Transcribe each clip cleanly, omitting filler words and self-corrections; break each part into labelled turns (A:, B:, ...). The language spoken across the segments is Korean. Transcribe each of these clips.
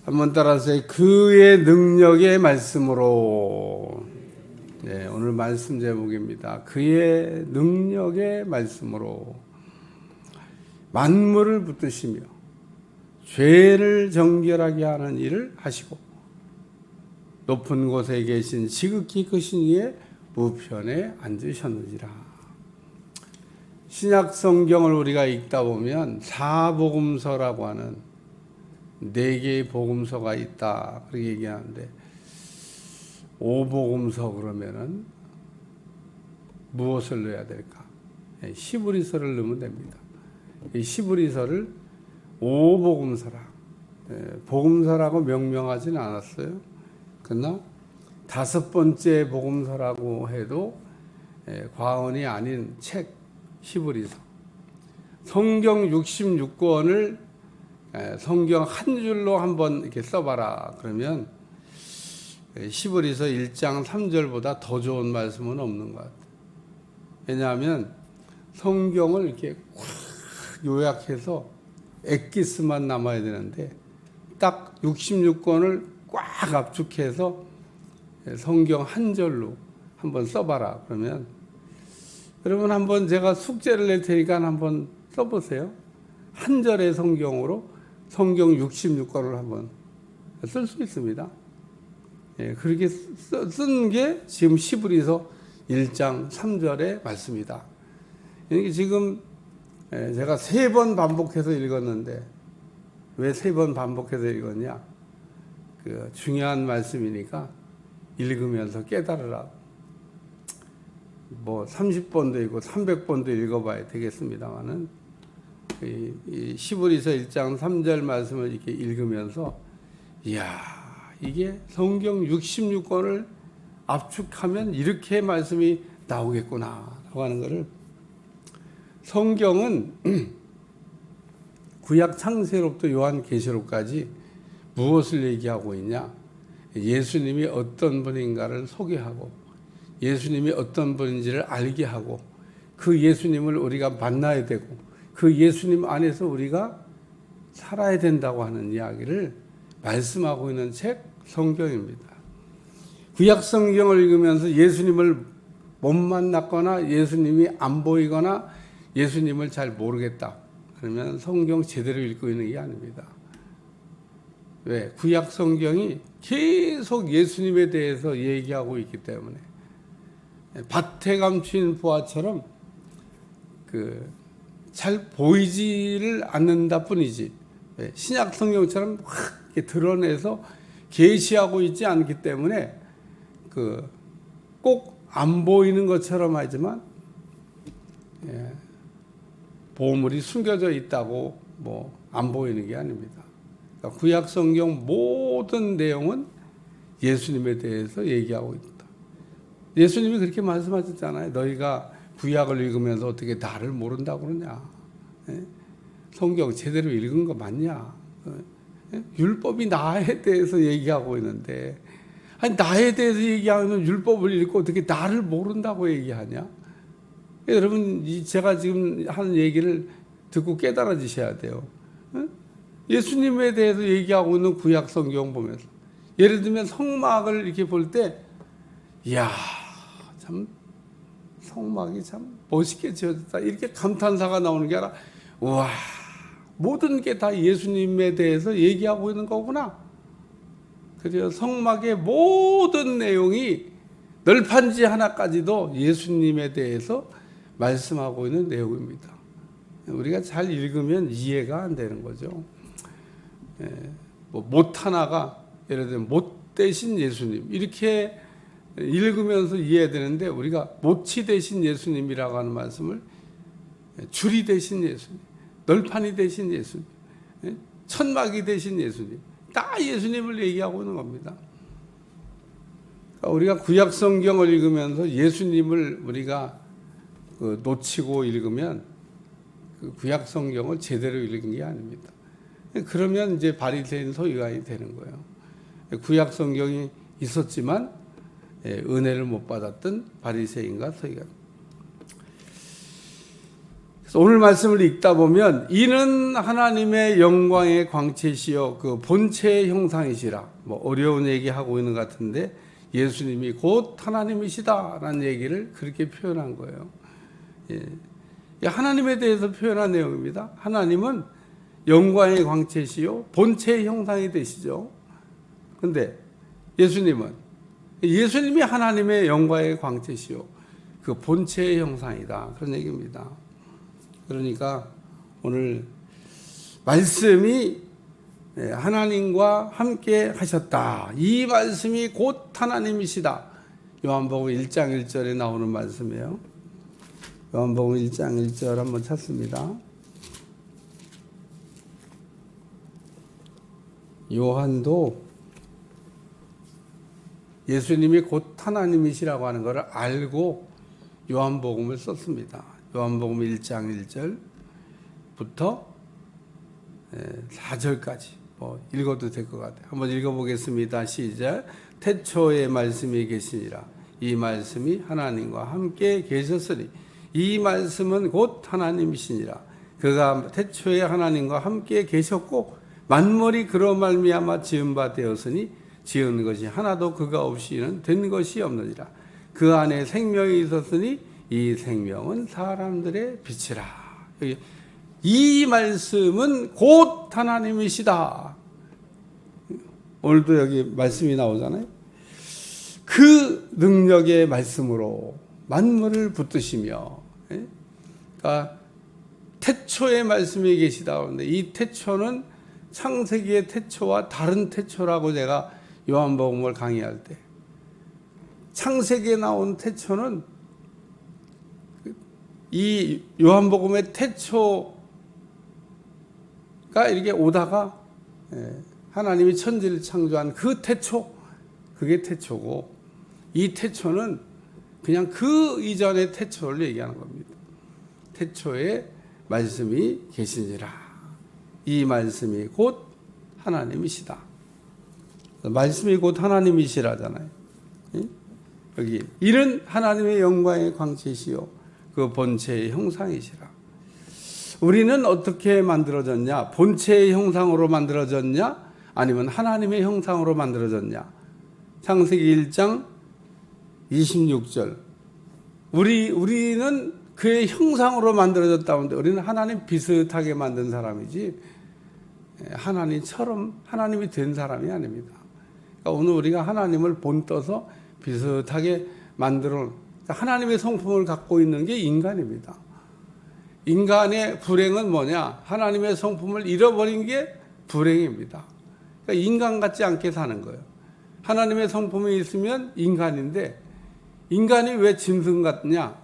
A: 한번 따라서 그의 능력의 말씀으로. 네, 오늘 말씀 제목입니다. 그의 능력의 말씀으로 만물을 붙드시며 죄를 정결하게 하는 일을 하시고 높은 곳에 계신 지극히 크신 이의 우편에 앉으셨느니라. 신약 성경을 우리가 읽다 보면 사복음서라고 하는 4개의 복음서가 있다 그렇게 얘기하는데, 오복음서 그러면은 무엇을 넣어야 될까? 히브리서를 넣으면 됩니다. 이 히브리서를 오복음서라, 복음서라고 명명하지는 않았어요. 그러나 5번째 복음서라고 해도 과언이 아닌 책 히브리서. 성경 66권을 성경 한 줄로 한번 이렇게 써봐라 그러면 히브리서 1장 3절보다 더 좋은 말씀은 없는 것 같아요. 왜냐하면 성경을 이렇게 확 요약해서 엑기스만 남아야 되는데 딱 66권을 꽉 압축해서 성경 한 절로 한번 써봐라 그러면, 여러분 한번 제가 숙제를 낼 테니까 한번 써보세요. 한 절의 성경으로 성경 66권을 한번 쓸 수 있습니다. 그렇게 쓴 게 지금 히브리서 1장 3절의 말씀이다. 이게 지금 제가 3번 반복해서 읽었는데, 왜 3번 반복해서 읽었냐? 그 중요한 말씀이니까 읽으면서 깨달으라. 뭐 30번도 읽고 300번도 읽어봐야 되겠습니다만은, 이 히브리서 1장 3절 말씀을 이렇게 읽으면서, 이야, 이게 성경 66권을 압축하면 이렇게 말씀이 나오겠구나 라고 하는 것을, 성경은 구약 창세로부터 요한계시록까지 무엇을 얘기하고 있냐? 예수님이 어떤 분인가를 소개하고 예수님이 어떤 분인지를 알게 하고 그 예수님을 우리가 만나야 되고 그 예수님 안에서 우리가 살아야 된다고 하는 이야기를 말씀하고 있는 책 성경입니다. 구약 성경을 읽으면서 예수님을 못 만났거나 예수님이 안 보이거나 예수님을 잘 모르겠다 그러면 성경 제대로 읽고 있는 게 아닙니다. 왜? 구약 성경이 계속 예수님에 대해서 얘기하고 있기 때문에, 밭에 감춘 부화처럼 잘 보이지를 않는다 뿐이지, 신약 성경처럼 확 이렇게 드러내서 계시하고 있지 않기 때문에 꼭 안 보이는 것처럼 하지만 보물이 숨겨져 있다고 뭐 안 보이는 게 아닙니다. 그러니까 구약 성경 모든 내용은 예수님에 대해서 얘기하고 있다. 예수님이 그렇게 말씀하셨잖아요. 너희가 구약을 읽으면서 어떻게 나를 모른다고 그러냐? 성경 제대로 읽은 거 맞냐? 율법이 나에 대해서 얘기하고 있는데, 아니 나에 대해서 얘기하면 율법을 읽고 어떻게 나를 모른다고 얘기하냐? 여러분, 제가 지금 하는 얘기를 듣고 깨달아지셔야 돼요. 예수님에 대해서 얘기하고 있는 구약 성경 보면서, 예를 들면 성막을 이렇게 볼 때, 이야, 참 성막이 참 멋있게 지어졌다 이렇게 감탄사가 나오는 게 아니라, 우와, 모든 게 다 예수님에 대해서 얘기하고 있는 거구나. 그래서 성막의 모든 내용이 널판지 하나까지도 예수님에 대해서 말씀하고 있는 내용입니다. 우리가 잘 읽으면 이해가 안 되는 거죠. 못 하나가 예를 들면 못 대신 예수님 이렇게 읽으면서 이해해야 되는데, 우리가 못이 대신 예수님이라고 하는 말씀을 줄이 대신 예수님, 널판이 대신 예수님, 천막이 대신 예수님, 다 예수님을 얘기하고 있는 겁니다. 그러니까 우리가 구약 성경을 읽으면서 예수님을 우리가 놓치고 읽으면 구약 성경을 제대로 읽은 게 아닙니다. 그러면 이제 바리새인 서기관이 되는 거예요. 구약 성경이 있었지만 은혜를 못 받았던 바리새인과 서기관. 그래서 오늘 말씀을 읽다 보면 이는 하나님의 영광의 광채시요 그 본체의 형상이시라. 뭐 어려운 얘기하고 있는 것 같은데 예수님이 곧 하나님이시다라는 얘기를 그렇게 표현한 거예요. 예. 하나님에 대해서 표현한 내용입니다. 하나님은 영광의 광채시요 본체의 형상이 되시죠. 그런데 예수님이 하나님의 영광의 광채시요 그 본체의 형상이다. 그런 얘기입니다. 그러니까 오늘 말씀이 하나님과 함께 하셨다. 이 말씀이 곧 하나님이시다. 요한복음 1장 1절에 나오는 말씀이에요. 요한복음 1장 1절 한번 찾습니다. 요한도 예수님이 곧 하나님이시라고 하는 것을 알고 요한복음을 썼습니다. 요한복음 1장 1절부터 4절까지 읽어도 될 것 같아요. 한번 읽어보겠습니다. 시작. 태초에 말씀이 계시니라. 이 말씀이 하나님과 함께 계셨으니 이 말씀은 곧 하나님이시니라. 그가 태초에 하나님과 함께 계셨고 만물이 그로 말미암아 지은 바 되었으니 지은 것이 하나도 그가 없이는 된 것이 없느니라. 그 안에 생명이 있었으니 이 생명은 사람들의 빛이라. 이 말씀은 곧 하나님이시다. 오늘도 여기 말씀이 나오잖아요. 그 능력의 말씀으로 만물을 붙드시며, 그러니까 태초의 말씀이 계시다. 그런데 이 태초는 창세기의 태초와 다른 태초라고 제가 요한복음을 강의할 때, 창세기에 나온 태초는 이 요한복음의 태초가 이렇게 오다가 하나님이 천지를 창조한 그 태초, 그게 태초고, 이 태초는 그냥 그 이전의 태초를 얘기하는 겁니다. 태초에 말씀이 계시니라. 이 말씀이 곧 하나님이시다. 말씀이 곧 하나님이시라잖아요. 여기 이는 하나님의 영광의 광채시요 그 본체의 형상이시라. 우리는 어떻게 만들어졌냐? 본체의 형상으로 만들어졌냐? 아니면 하나님의 형상으로 만들어졌냐? 창세기 1장 26절. 우리는 그의 형상으로 만들어졌다는데 우리는 하나님 비슷하게 만든 사람이지 하나님처럼 하나님이 된 사람이 아닙니다. 그러니까 오늘 우리가 하나님을 본떠서 비슷하게 만들어 하나님의 성품을 갖고 있는 게 인간입니다. 인간의 불행은 뭐냐? 하나님의 성품을 잃어버린 게 불행입니다. 그러니까 인간 같지 않게 사는 거예요. 하나님의 성품이 있으면 인간인데 인간이 왜 짐승 같냐?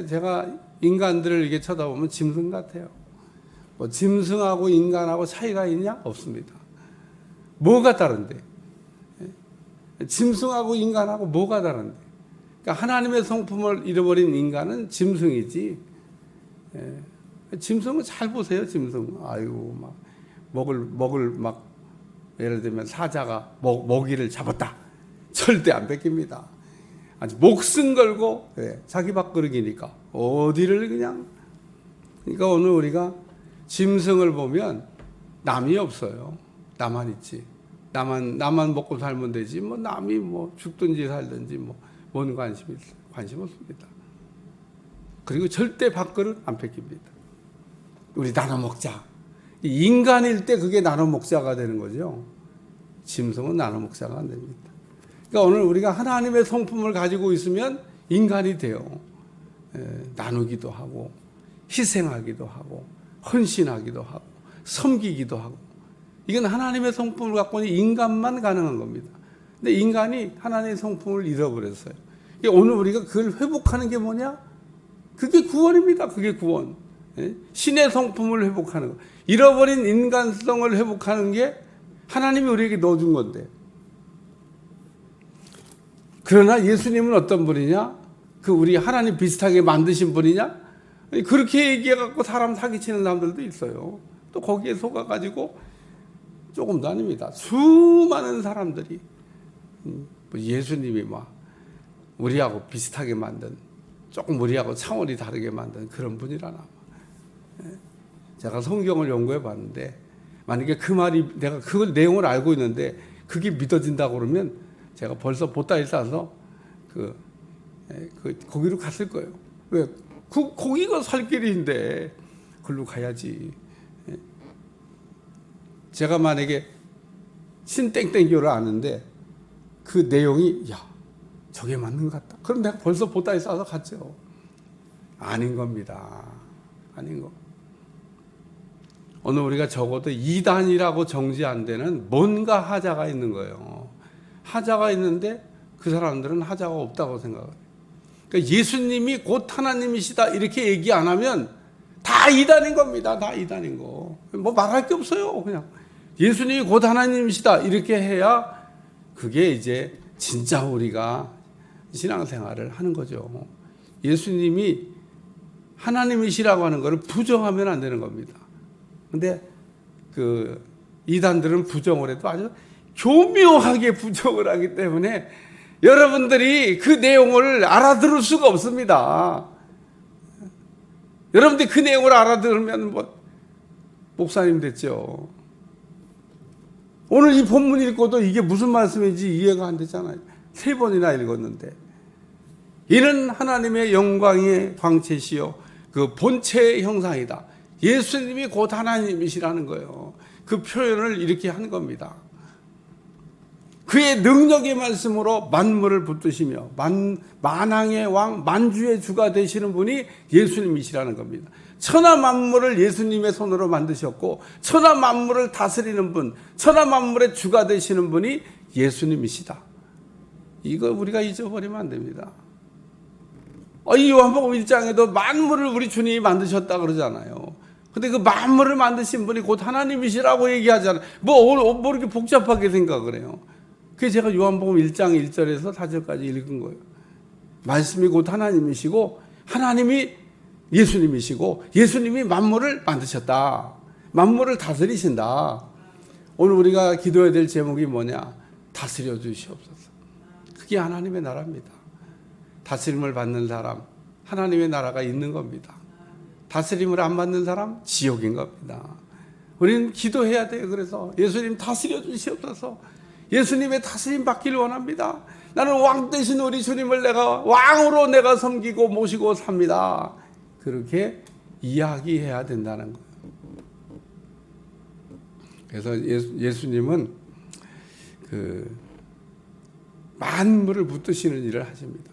A: 제가 인간들을 이렇게 쳐다보면 짐승 같아요. 뭐 짐승하고 인간하고 차이가 있냐? 없습니다. 뭐가 다른데? 짐승하고 인간하고 뭐가 다른데? 그러니까 하나님의 성품을 잃어버린 인간은 짐승이지. 짐승은 잘 보세요, 짐승. 아이고, 막 먹을 막 예를 들면 사자가 먹이를 잡았다. 절대 안 뺏깁니다. 아주 목숨 걸고 자기 밥그릇이니까 어디를 그냥. 그러니까 오늘 우리가 짐승을 보면 남이 없어요. 나만 있지. 나만 먹고 살면 되지. 뭐 남이 뭐 죽든지 살든지 뭔 관심 있어요? 관심 없습니다. 그리고 절대 밥그릇 안 뺏깁니다. 우리 나눠 먹자. 인간일 때 그게 나눠 먹자가 되는 거죠. 짐승은 나눠 먹자가 안 됩니다. 그러니까 오늘 우리가 하나님의 성품을 가지고 있으면 인간이 돼요. 나누기도 하고 희생하기도 하고 헌신하기도 하고 섬기기도 하고. 이건 하나님의 성품을 갖고 있는 인간만 가능한 겁니다. 근데 인간이 하나님의 성품을 잃어버렸어요. 오늘 우리가 그걸 회복하는 게 뭐냐? 그게 구원입니다. 그게 구원. 신의 성품을 회복하는 거. 잃어버린 인간성을 회복하는 게 하나님이 우리에게 넣어준 건데. 그러나 예수님은 어떤 분이냐? 그 우리 하나님 비슷하게 만드신 분이냐? 그렇게 얘기해갖고 사람 사기치는 사람들도 있어요. 또 거기에 속아가지고 조금도 아닙니다. 수많은 사람들이 예수님이 막 우리하고 비슷하게 만든, 조금 우리하고 차원이 다르게 만든 그런 분이라나. 제가 성경을 연구해 봤는데 만약에 그 말이 내가 그 내용을 알고 있는데 그게 믿어진다고 그러면 제가 벌써 보따리 싸서 거기로 갔을 거예요. 왜? 거기가 살 길인데 글로 가야지. 제가 만약에 신땡땡교를 아는데 그 내용이 저게 맞는 것 같다. 그럼 내가 벌써 보따리 싸서 갔죠. 아닌 겁니다. 아닌 거. 오늘 우리가 적어도 이단이라고 정지 안 되는 뭔가 하자가 있는 거예요. 하자가 있는데 그 사람들은 하자가 없다고 생각해요. 그러니까 예수님이 곧 하나님이시다 이렇게 얘기 안 하면 다 이단인 겁니다. 다 이단인 거. 뭐 말할 게 없어요. 그냥 예수님이 곧 하나님이시다 이렇게 해야 그게 이제 진짜 우리가 신앙생활을 하는 거죠. 예수님이 하나님이시라고 하는 것을 부정하면 안 되는 겁니다. 근데 이단들은 부정을 해도 아주 교묘하게 부정을 하기 때문에 여러분들이 그 내용을 알아들을 수가 없습니다. 여러분들이 그 내용을 알아들으면 목사님 됐죠. 오늘 이 본문 읽고도 이게 무슨 말씀인지 이해가 안 되잖아요. 3번이나 읽었는데. 이는 하나님의 영광의 광채시요 그 본체의 형상이다. 예수님이 곧 하나님이시라는 거예요. 그 표현을 이렇게 한 겁니다. 그의 능력의 말씀으로 만물을 붙드시며 만왕의 왕 만주의 주가 되시는 분이 예수님이시라는 겁니다. 천하 만물을 예수님의 손으로 만드셨고 천하 만물을 다스리는 분, 천하 만물의 주가 되시는 분이 예수님이시다. 이거 우리가 잊어버리면 안 됩니다. 이 요한복음 1장에도 만물을 우리 주님이 만드셨다 그러잖아요. 근데 그 만물을 만드신 분이 곧 하나님이시라고 얘기하잖아요. 뭐 이렇게 복잡하게 생각을 해요. 그게 제가 요한복음 1장 1절에서 4절까지 읽은 거예요. 말씀이 곧 하나님이시고 하나님이 예수님이시고 예수님이 만물을 만드셨다. 만물을 다스리신다. 오늘 우리가 기도해야 될 제목이 뭐냐? 다스려 주시옵소서. 그게 하나님의 나라입니다. 다스림을 받는 사람, 하나님의 나라가 있는 겁니다. 다스림을 안 받는 사람, 지옥인 겁니다. 우리는 기도해야 돼요. 그래서 예수님 다스려 주시옵소서. 예수님의 다스림 받기를 원합니다. 나는 왕 되신 우리 주님을 왕으로 내가 섬기고 모시고 삽니다. 그렇게 이야기해야 된다는 거예요. 그래서 예수님은 만물을 붙드시는 일을 하십니다.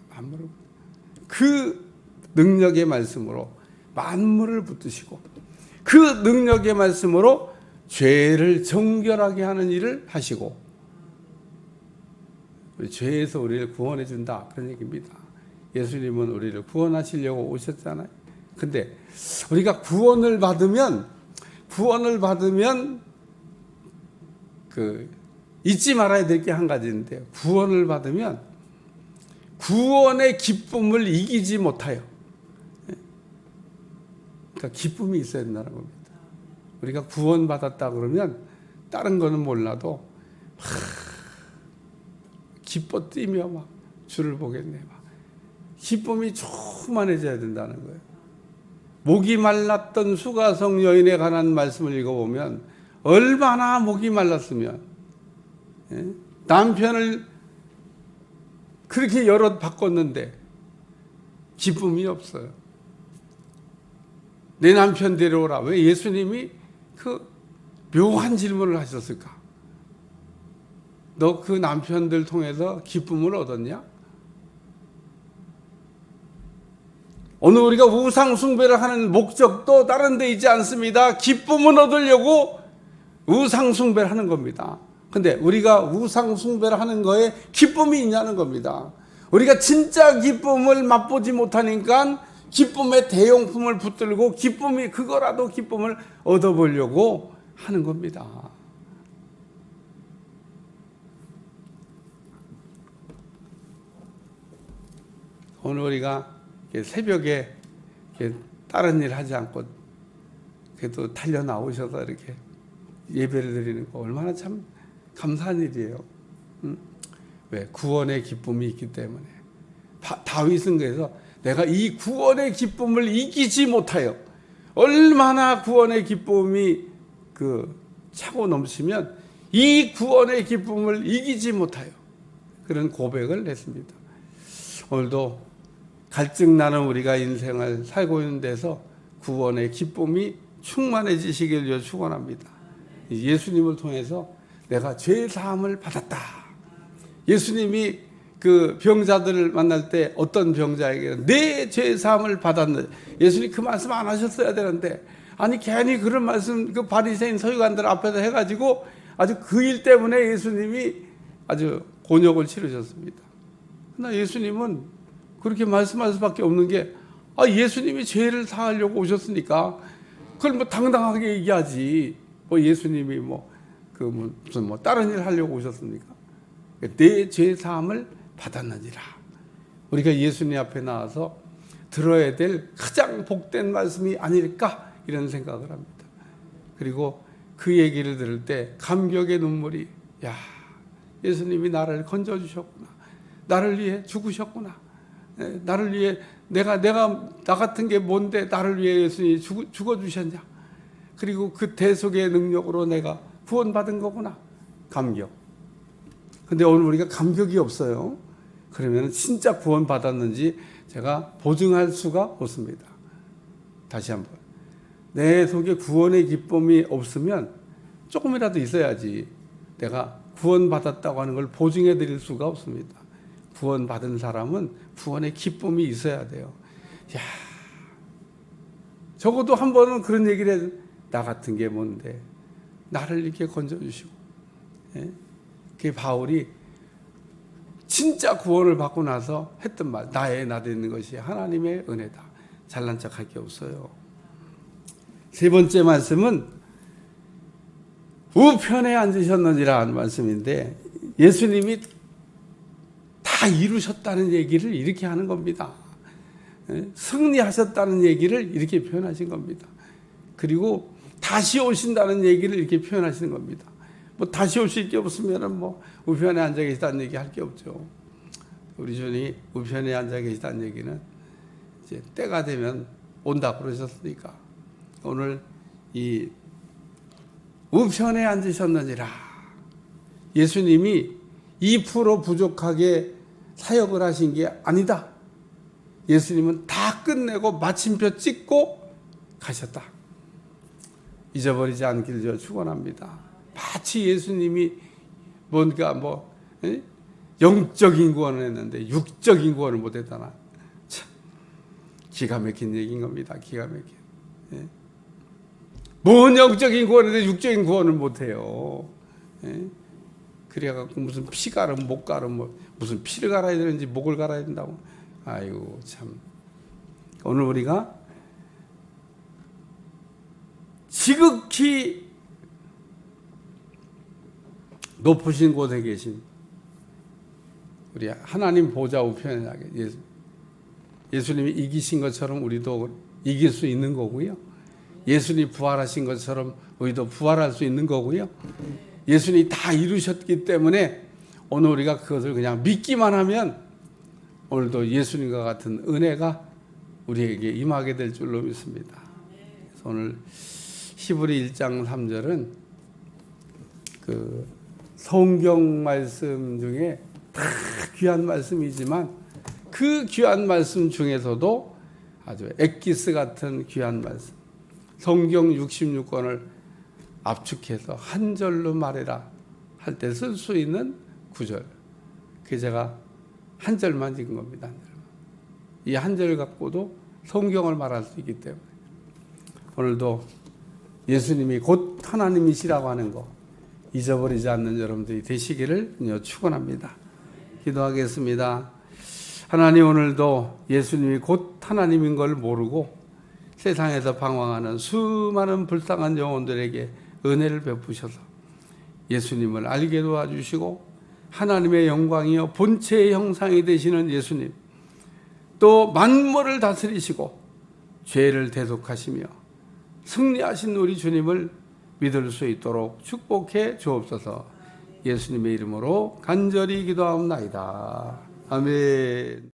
A: 그 능력의 말씀으로 만물을 붙드시고 그 능력의 말씀으로 죄를 정결하게 하는 일을 하시고 죄에서 우리를 구원해 준다 그런 얘기입니다. 예수님은 우리를 구원하시려고 오셨잖아요. 근데 우리가 구원을 받으면 잊지 말아야 될 게 한 가지인데 구원을 받으면 구원의 기쁨을 이기지 못해요. 그러니까 기쁨이 있어야 된다는 겁니다. 우리가 구원받았다 그러면 다른 거는 몰라도 기뻐 뛰며 막 주를 보겠네. 기쁨이 충만해져야 된다는 거예요. 목이 말랐던 수가성 여인에 관한 말씀을 읽어보면 얼마나 목이 말랐으면 남편을 그렇게 여럿 바꿨는데 기쁨이 없어요. 내 남편 데려오라. 왜 예수님이 그 묘한 질문을 하셨을까? 너 그 남편들 통해서 기쁨을 얻었냐? 오늘 우리가 우상 숭배를 하는 목적도 다른 데 있지 않습니다. 기쁨을 얻으려고 우상 숭배를 하는 겁니다. 근데 우리가 우상 숭배를 하는 거에 기쁨이 있냐는 겁니다. 우리가 진짜 기쁨을 맛보지 못하니까 기쁨의 대용품을 붙들고 그거라도 기쁨을 얻어보려고 하는 겁니다. 오늘 우리가 새벽에 다른 일 하지 않고 그래도 달려 나오셔서 이렇게 예배를 드리는 거 얼마나 참 감사한 일이에요. 왜? 구원의 기쁨이 있기 때문에. 다윗은 그래서 내가 이 구원의 기쁨을 이기지 못하여 얼마나 구원의 기쁨이 차고 넘치면 이 구원의 기쁨을 이기지 못하여 그런 고백을 했습니다. 오늘도 갈증 나는 우리가 인생을 살고 있는 데서 구원의 기쁨이 충만해지시길 위해 축원합니다. 예수님을 통해서 내가 죄 사함을 받았다. 예수님이 그 병자들을 만날 때 어떤 병자에게 내 죄 사함을 받았는, 예수님 그 말씀 안 하셨어야 되는데 아니 괜히 그런 말씀 그 바리새인 서기관들 앞에서 해가지고 아주 그 일 때문에 예수님이 아주 곤욕을 치르셨습니다. 그러나 예수님은 그렇게 말씀할 수밖에 없는 게 예수님이 죄를 사하려고 오셨으니까 그걸 뭐 당당하게 얘기하지. 뭐 예수님이 무슨 다른 일 하려고 오셨습니까? 내 죄 사함을 받았느니라. 우리가 예수님 앞에 나와서 들어야 될 가장 복된 말씀이 아닐까 이런 생각을 합니다. 그리고 그 얘기를 들을 때 감격의 눈물이, 야, 예수님이 나를 건져주셨구나. 나를 위해 죽으셨구나. 나를 위해 내가 나 같은 게 뭔데 나를 위해 예수님이 죽어주셨냐. 그리고 그 대속의 능력으로 내가 구원받은 거구나. 감격. 근데 오늘 우리가 감격이 없어요. 그러면 진짜 구원받았는지 제가 보증할 수가 없습니다. 다시 한번. 내 속에 구원의 기쁨이 없으면 조금이라도 있어야지 내가 구원받았다고 하는 걸 보증해 드릴 수가 없습니다. 구원받은 사람은 구원의 기쁨이 있어야 돼요. 야, 적어도 한 번은 그런 얘기를 해야 돼. 나 같은 게 뭔데 나를 이렇게 건져주시고. 그게 바울이 진짜 구원을 받고 나서 했던 말, 나의 나 되는 것이 하나님의 은혜다. 잘난 척할 게 없어요. 세 번째 말씀은 우편에 앉으셨느니라 하는 말씀인데, 예수님이 다 이루셨다는 얘기를 이렇게 하는 겁니다. 승리하셨다는 얘기를 이렇게 표현하신 겁니다. 그리고 다시 오신다는 얘기를 이렇게 표현하시는 겁니다. 뭐 다시 오실 게 없으면 우편에 앉아 계시다는 얘기 할 게 없죠. 우리 주님이 우편에 앉아 계시다는 얘기는 이제 때가 되면 온다 그러셨으니까 오늘 이 우편에 앉으셨느니라. 예수님이 2% 부족하게 사역을 하신 게 아니다. 예수님은 다 끝내고 마침표 찍고 가셨다. 잊어버리지 않기를 축원합니다. 마치 예수님이 뭔가 영적인 구원을 했는데 육적인 구원을 못했다나. 참 기가 막힌 얘기인 겁니다. 기가 막힌. 뭔 영적인 구원인데 육적인 구원을 못해요. 그래갖고 무슨 피 가름 목 가름 무슨 피를 갈아야 되는지 목을 갈아야 된다고. 아이고 참. 오늘 우리가 지극히 높으신 곳에 계신 우리 하나님 보좌 우편에 예수님이 이기신 것처럼 우리도 이길 수 있는 거고요. 예수님이 부활하신 것처럼 우리도 부활할 수 있는 거고요. 예수님이 다 이루셨기 때문에 오늘 우리가 그것을 그냥 믿기만 하면 오늘도 예수님과 같은 은혜가 우리에게 임하게 될 줄로 믿습니다. 그래서 오늘 히브리 1장 3절은 그 성경 말씀 중에 다 귀한 말씀이지만 그 귀한 말씀 중에서도 아주 엑기스 같은 귀한 말씀, 성경 66권을 압축해서 한 절로 말해라 할 때 쓸 수 있는 구절. 그게 제가 한 절만 읽은 겁니다. 이 한 절 갖고도 성경을 말할 수 있기 때문에 오늘도 예수님이 곧 하나님이시라고 하는 거 잊어버리지 않는 여러분들이 되시기를 축원합니다. 기도하겠습니다. 하나님, 오늘도 예수님이 곧 하나님인 걸 모르고 세상에서 방황하는 수많은 불쌍한 영혼들에게 은혜를 베푸셔서 예수님을 알게 도와주시고 하나님의 영광이요 본체의 형상이 되시는 예수님, 또 만물을 다스리시고 죄를 대속하시며 승리하신 우리 주님을 믿을 수 있도록 축복해 주옵소서. 예수님의 이름으로 간절히 기도하옵나이다. 아멘.